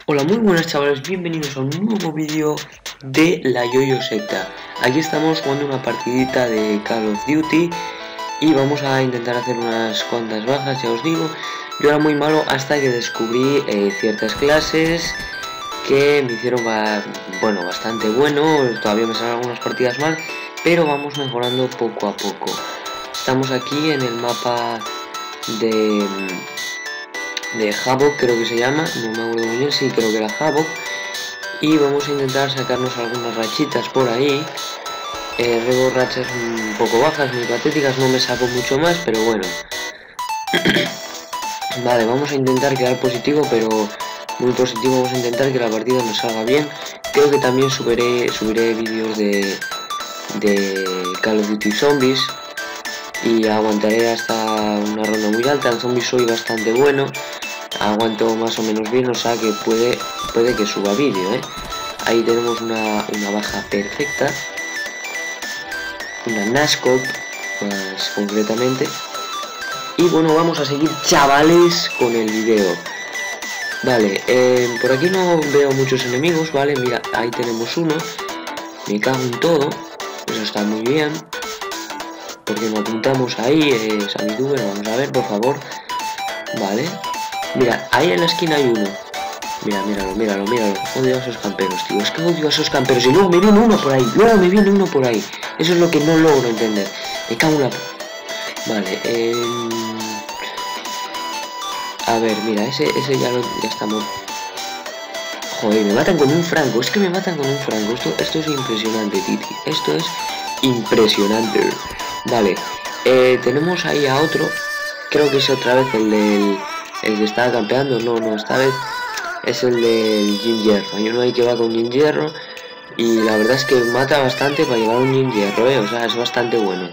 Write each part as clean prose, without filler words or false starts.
Hola, muy buenas chavales, bienvenidos a un nuevo vídeo de la Yoyo Secta. Aquí estamos jugando una partidita de Call of Duty y vamos a intentar hacer unas cuantas bajas, ya os digo. Yo era muy malo hasta que descubrí ciertas clases que me hicieron bastante bueno. Todavía me salen algunas partidas mal, pero vamos mejorando poco a poco. Estamos aquí en el mapa de Havoc, creo que se llama, no me acuerdo muy bien, sí, creo que era Havoc. Y vamos a intentar sacarnos algunas rachitas por ahí. Luego rachas un poco bajas, muy patéticas, no me saco mucho más, pero bueno. Vale, vamos a intentar quedar positivo, pero muy positivo. Vamos a intentar que la partida nos salga bien. Creo que también subiré vídeos de Call of Duty Zombies y aguantaré hasta una ronda muy alta. En zombies soy bastante bueno, aguanto más o menos bien, o sea que puede que suba vídeo, Ahí tenemos una baja perfecta, una NASCOP más concretamente. Y bueno, vamos a seguir chavales con el video. Vale, por aquí no veo muchos enemigos, vale, mira, ahí tenemos uno. Me cago en todo, eso está muy bien. Porque nos apuntamos ahí, Sabiduber, vamos a ver, por favor. Vale. Mira, ahí en la esquina hay uno. Míralo. Odio a esos camperos, tío. Es que odio a esos camperos. Y luego me viene uno por ahí. Eso es lo que no logro entender. Me cago en la... Vale, a ver, mira, ese ya estamos... Joder, me matan con un franco. Es que me matan con un franco. Esto es impresionante, Titi. Esto es impresionante. Vale, tenemos ahí a otro. Creo que es otra vez el que estaba campeando. No, esta vez es el del Jin Hierro. Hay uno ahí que va con Jin Hierro y la verdad es que mata bastante para llevar un Jin Hierro, o sea, es bastante bueno.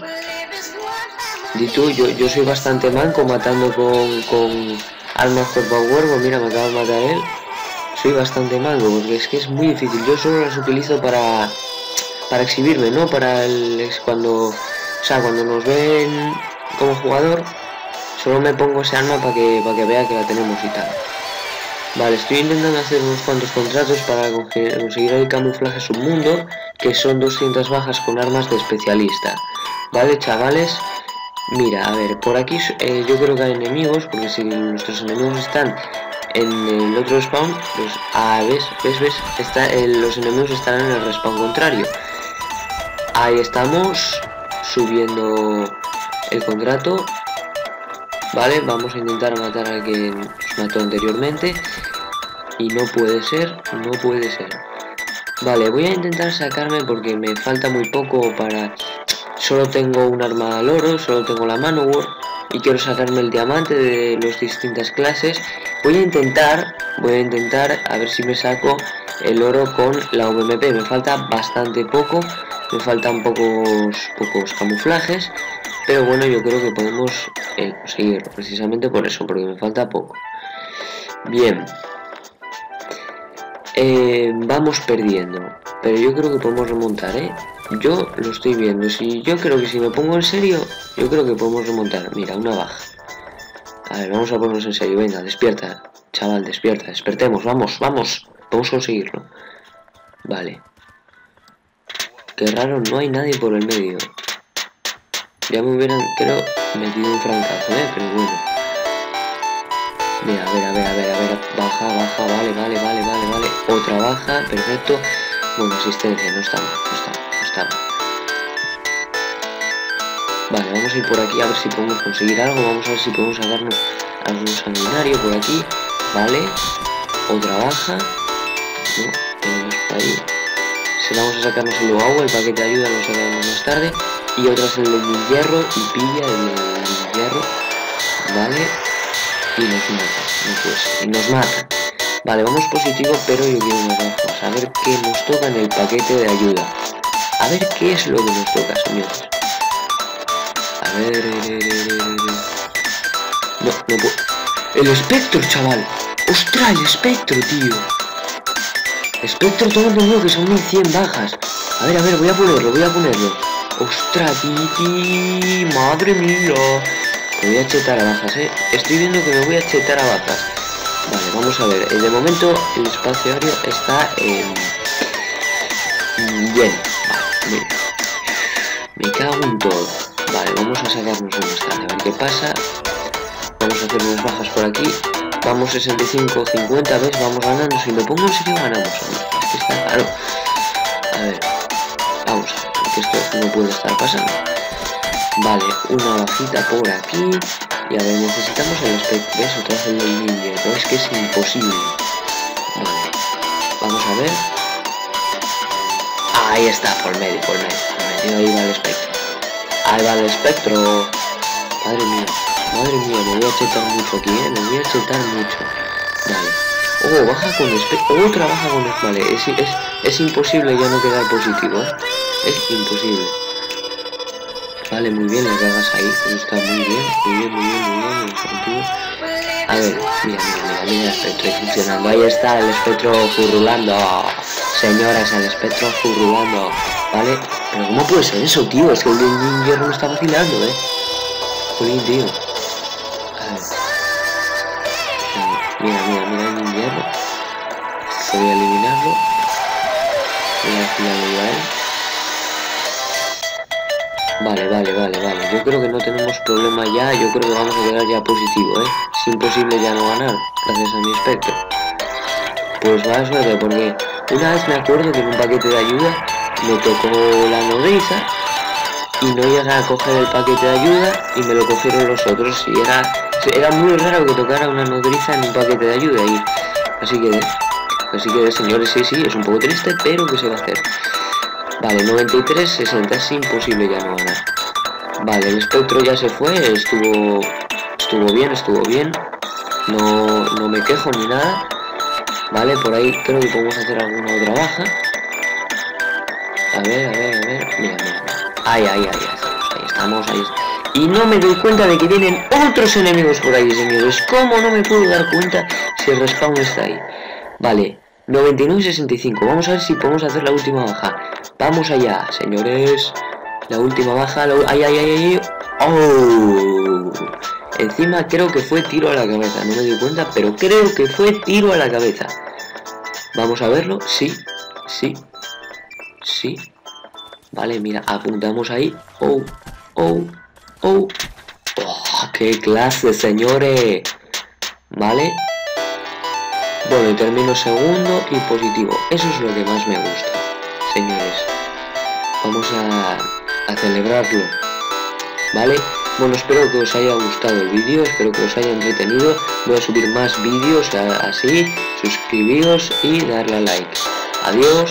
Y tú, yo soy bastante manco matando con armas cuerpo a cuerpo. Mira, me acaba de matar él. Soy bastante manco porque es que es muy difícil. Yo solo las utilizo para exhibirme, ¿no? Cuando nos ven como jugador, solo me pongo ese arma para que vea que la tenemos y tal. Vale, estoy intentando hacer unos cuantos contratos para conseguir el camuflaje submundo, que son 200 bajas con armas de especialista. Vale, chavales, mira, a ver, por aquí yo creo que hay enemigos, porque si nuestros enemigos están en el otro spawn, pues ves, los enemigos están en el respawn contrario. Ahí estamos, subiendo el contrato. Vale, vamos a intentar matar al que nos mató anteriormente. Y no puede ser. Vale, voy a intentar sacarme porque me falta muy poco para... Solo tengo un arma al oro, solo tengo la Manowar y quiero sacarme el diamante de las distintas clases. Voy a intentar a ver si me saco el oro con la VMP. Me falta bastante poco. Me faltan pocos camuflajes, pero bueno, yo creo que podemos conseguirlo, precisamente por eso, porque me falta poco. Bien, vamos perdiendo, pero yo creo que podemos remontar, Yo lo estoy viendo, yo creo que si me pongo en serio, yo creo que podemos remontar. Mira, una baja. A ver, vamos a ponernos en serio, venga, despierta, chaval, despertemos, vamos, vamos a conseguirlo. Vale. Qué raro, no hay nadie por el medio. Ya me hubieran, creo, metido un francazo, pero bueno. Mira, a ver. Baja, vale. Otra baja, perfecto. Bueno, asistencia, no está mal. Vale, vamos a ir por aquí a ver si podemos conseguir algo. Vamos a ver si podemos sacarnos algún sanguinario por aquí. Vale. Otra baja. No, tenemos por ahí. Vamos a sacarnos el agua, el paquete de ayuda lo sacaremos más tarde. Y otra es el de hierro y pilla el de hierro. Vale. Y nos mata. Vale, vamos positivo, pero yo quiero unas bajas. A ver qué nos toca en el paquete de ayuda. A ver qué es lo que nos toca, señores. A ver. No puedo. El espectro, chaval. ¡Ostras, el espectro, tío! Espectro, todo entendido que son 1100 bajas. A ver, voy a ponerlo. ¡Ostras, titi! ¡Madre mía! Me voy a chetar a bajas, Estoy viendo que me voy a chetar a bajas. Vale, vamos a ver. De momento el espacio aéreo está bien. Vale, me cago en todo. Vale, vamos a sacarnos una escala, a ver qué pasa. Vamos a hacer unas bajas por aquí. Vamos 65, 50, ¿ves? Vamos ganando. Si me pongo en serio ganamos. Es que está claro. A ver, vamos a ver, porque esto no puede estar pasando. Vale, una bajita por aquí. Y a ver, necesitamos el espectro. ¿Ves? Otra vez el ninja. No, es que es imposible. Vale, vamos a ver. Ahí está, por medio. Ahí va el espectro. Ahí va el espectro. Madre mía, me voy a chetar mucho aquí, me voy a chetar mucho. Vale. Baja con espectro. Otra baja con espectro. Vale, es imposible ya no quedar positivo, Es imposible. Vale, muy bien, las bajas ahí. Eso está muy bien. A ver, mira el espectro ahí funcionando. Ahí está el espectro furrulando. Señoras, el espectro furrulando. Vale, pero ¿cómo puede ser eso, tío? Es que el ninja no está vacilando, Jolín, tío. A ver. Mira el ninja. Voy a eliminarlo. Voy a eliminarlo a él. Vale. Yo creo que no tenemos problema ya. Yo creo que vamos a quedar ya positivo, Es imposible ya no ganar, gracias a mi espectro. Pues va a suerte, porque una vez me acuerdo que en un paquete de ayuda me tocó la nodriza y no llegué a coger el paquete de ayuda y me lo cogieron los otros. Y era muy raro que tocara una nodriza en un paquete de ayuda. Y así que señores, sí, es un poco triste, pero ¿qué se va a hacer? Vale, 93, 60, es imposible ya no ganar. Vale, el espectro ya se fue, estuvo bien. No me quejo ni nada. Vale, por ahí creo que podemos hacer alguna otra baja. A ver, mira. Ahí estamos. Y no me doy cuenta de que vienen otros enemigos por ahí, señores. ¿Cómo no me puedo dar cuenta si el respawn está ahí? Vale, 99-65. Vamos a ver si podemos hacer la última baja. Vamos allá, señores. La última baja. ¡Ay! ¡Oh! Encima creo que fue tiro a la cabeza. No me doy cuenta, pero creo que fue tiro a la cabeza. Vamos a verlo. Sí. Vale, mira, apuntamos ahí. ¡Oh! ¡Qué clase, señores! Vale. Bueno, y termino segundo y positivo. Eso es lo que más me gusta, señores. Vamos a celebrarlo. ¿Vale? Bueno, espero que os haya gustado el vídeo, espero que os haya entretenido. Voy a subir más vídeos así. Suscribíos y darle a like. Adiós.